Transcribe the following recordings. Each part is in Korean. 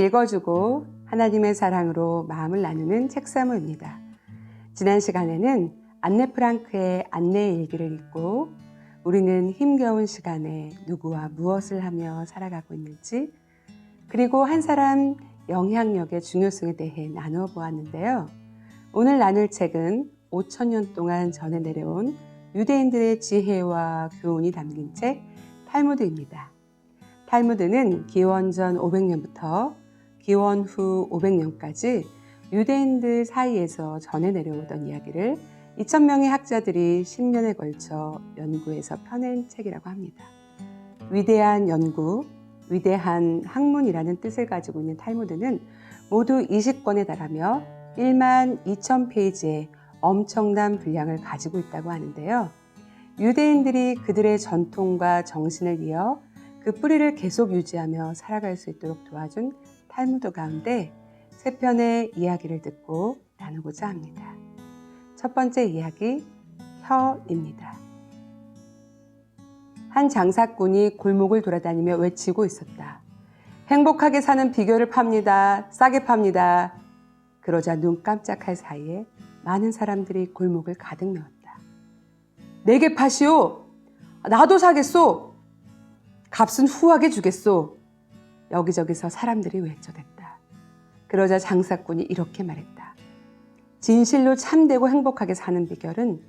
읽어주고 하나님의 사랑으로 마음을 나누는 책사모입니다. 지난 시간에는 안네 프랑크의 안내의 일기를 읽고 우리는 힘겨운 시간에 누구와 무엇을 하며 살아가고 있는지, 그리고 한 사람 영향력의 중요성에 대해 나누어 보았는데요. 오늘 나눌 책은 5,000년 동안 전해 내려온 유대인들의 지혜와 교훈이 담긴 책 탈무드입니다. 탈무드는 기원 전 500년부터 기원 후 500년까지 유대인들 사이에서 전해 내려오던 이야기를 2,000명의 학자들이 10년에 걸쳐 연구해서 펴낸 책이라고 합니다. 위대한 연구, 위대한 학문이라는 뜻을 가지고 있는 탈무드는 모두 20권에 달하며 12,000페이지의 엄청난 분량을 가지고 있다고 하는데요. 유대인들이 그들의 전통과 정신을 이어 그 뿌리를 계속 유지하며 살아갈 수 있도록 도와준 탈무드 가운데 세 편의 이야기를 듣고 나누고자 합니다. 첫 번째 이야기, 혀입니다. 한 장사꾼이 골목을 돌아다니며 외치고 있었다. 행복하게 사는 비결을 팝니다. 싸게 팝니다. 그러자 눈 깜짝할 사이에 많은 사람들이 골목을 가득 메웠다. 내게 파시오. 나도 사겠소. 값은 후하게 주겠소. 여기저기서 사람들이 외쳐댔다. 그러자 장사꾼이 이렇게 말했다. 진실로 참되고 행복하게 사는 비결은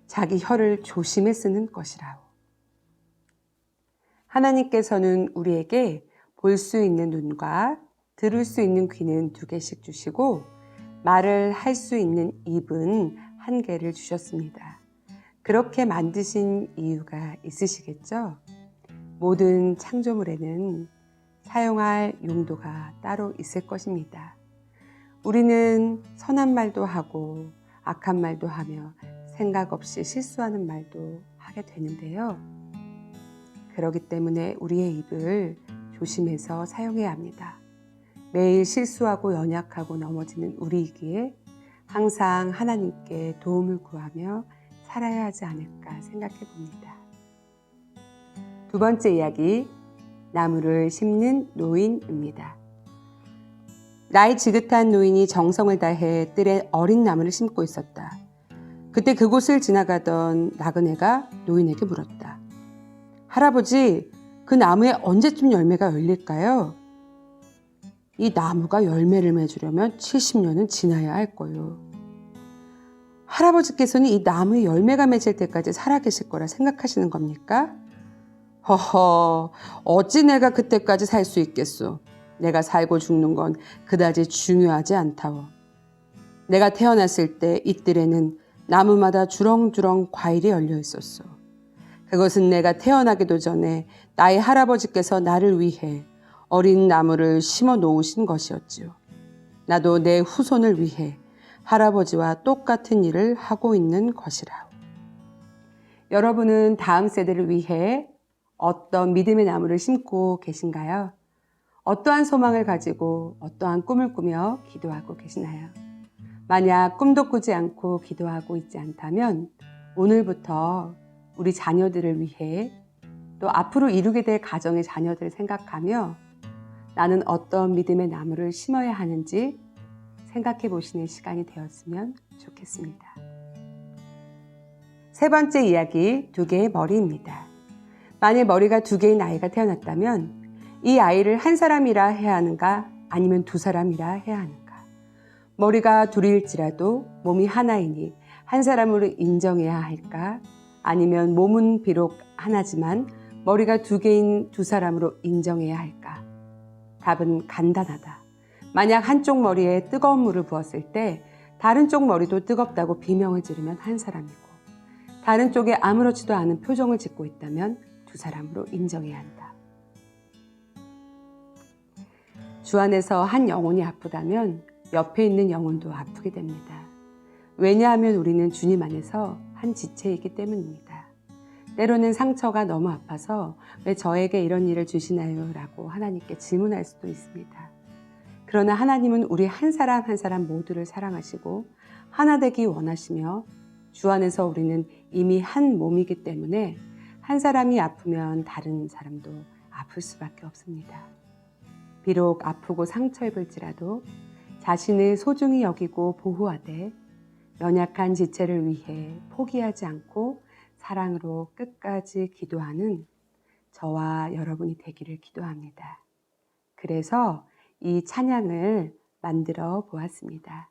자기 혀를 조심해 쓰는 것이라오. 하나님께서는 우리에게 볼 수 있는 눈과 들을 수 있는 귀는 2개씩 주시고 말을 할 수 있는 입은 1개를 주셨습니다. 그렇게 만드신 이유가 있으시겠죠? 모든 창조물에는 사용할 용도가 따로 있을 것입니다. 우리는 선한 말도 하고 악한 말도 하며 생각 없이 실수하는 말도 하게 되는데요. 그렇기 때문에 우리의 입을 조심해서 사용해야 합니다. 매일 실수하고 연약하고 넘어지는 우리이기에 항상 하나님께 도움을 구하며 살아야 하지 않을까 생각해 봅니다. 두 번째 이야기, 나무를 심는 노인입니다. 나이 지긋한 노인이 정성을 다해 뜰에 어린 나무를 심고 있었다. 그때 그곳을 지나가던 나그네가 노인에게 물었다. 할아버지, 그 나무에 언제쯤 열매가 열릴까요? 이 나무가 열매를 맺으려면 70년은 지나야 할 거요. 할아버지께서는 이 나무에 열매가 맺을 때까지 살아계실 거라 생각하시는 겁니까? 허허, 어찌 내가 그때까지 살 수 있겠소. 내가 살고 죽는 건 그다지 중요하지 않다워. 내가 태어났을 때 이 뜰에는 나무마다 주렁주렁 과일이 열려 있었소. 그것은 내가 태어나기도 전에 나의 할아버지께서 나를 위해 어린 나무를 심어 놓으신 것이었지요. 나도 내 후손을 위해 할아버지와 똑같은 일을 하고 있는 것이라오. 여러분은 다음 세대를 위해 어떤 믿음의 나무를 심고 계신가요? 어떠한 소망을 가지고 어떠한 꿈을 꾸며 기도하고 계시나요? 만약 꿈도 꾸지 않고 기도하고 있지 않다면 오늘부터 우리 자녀들을 위해 또 앞으로 이루게 될 가정의 자녀들을 생각하며 나는 어떤 믿음의 나무를 심어야 하는지 생각해 보시는 시간이 되었으면 좋겠습니다. 세 번째 이야기, 2개의 머리입니다. 만일 머리가 2개인 아이가 태어났다면 이 아이를 한 사람이라 해야 하는가 아니면 2사람이라 해야 하는가? 머리가 2일지라도 몸이 하나이니 한 사람으로 인정해야 할까? 아니면 몸은 비록 하나지만 머리가 2개인 2사람으로 인정해야 할까? 답은 간단하다. 만약 한쪽 머리에 뜨거운 물을 부었을 때 다른 쪽 머리도 뜨겁다고 비명을 지르면 한 사람이고 다른 쪽에 아무렇지도 않은 표정을 짓고 있다면 2사람으로 인정해야 한다. 주 안에서 한 영혼이 아프다면 옆에 있는 영혼도 아프게 됩니다. 왜냐하면 우리는 주님 안에서 한 지체이기 때문입니다. 때로는 상처가 너무 아파서 왜 저에게 이런 일을 주시나요? 라고 하나님께 질문할 수도 있습니다. 그러나 하나님은 우리 한 사람 한 사람 모두를 사랑하시고 하나 되기 원하시며 주 안에서 우리는 이미 한 몸이기 때문에 한 사람이 아프면 다른 사람도 아플 수밖에 없습니다. 비록 아프고 상처 입을지라도 자신을 소중히 여기고 보호하되 연약한 지체를 위해 포기하지 않고 사랑으로 끝까지 기도하는 저와 여러분이 되기를 기도합니다. 그래서 이 찬양을 만들어 보았습니다.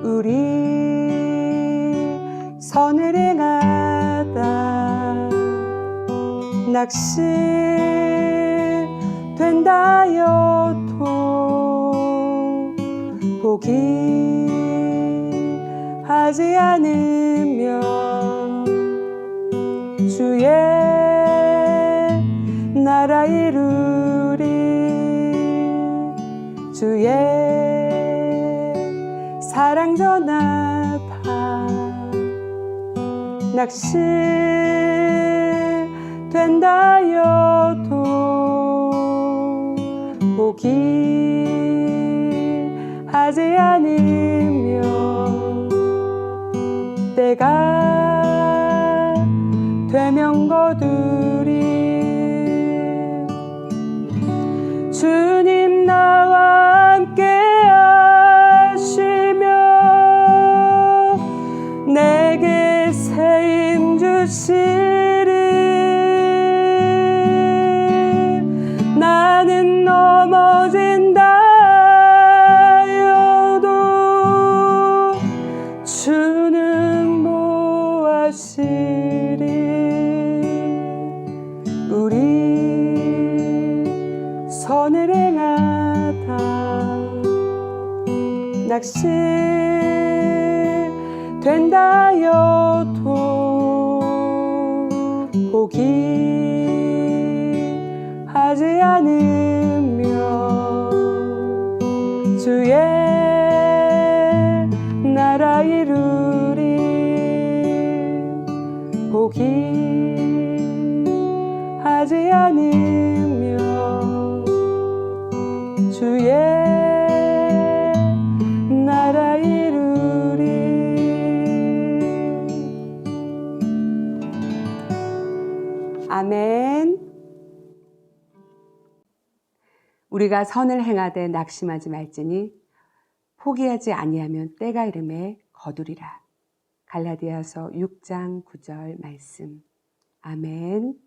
우리 선을 행하다 낙심된다여도 포기하지 않으면 주의 나라 이루리 주의 사랑 전하다 낙심된다여도 포기하지 않으면 때가 되면 거두리 주님 나와 함께 하시며 내게 새 힘 주시리 나는 넘어진다 해도 주는 보호하시리 우리 선을 행하다 낙심된다여도 포기하지 않으면 주의 나라 이루리 포기하지 않으면 주의 나라 이루리 아멘. 우리가 선을 행하되 낙심하지 말지니 포기하지 아니하면 때가 이름에 거두리라. 갈라디아서 6장 9절 말씀. 아멘.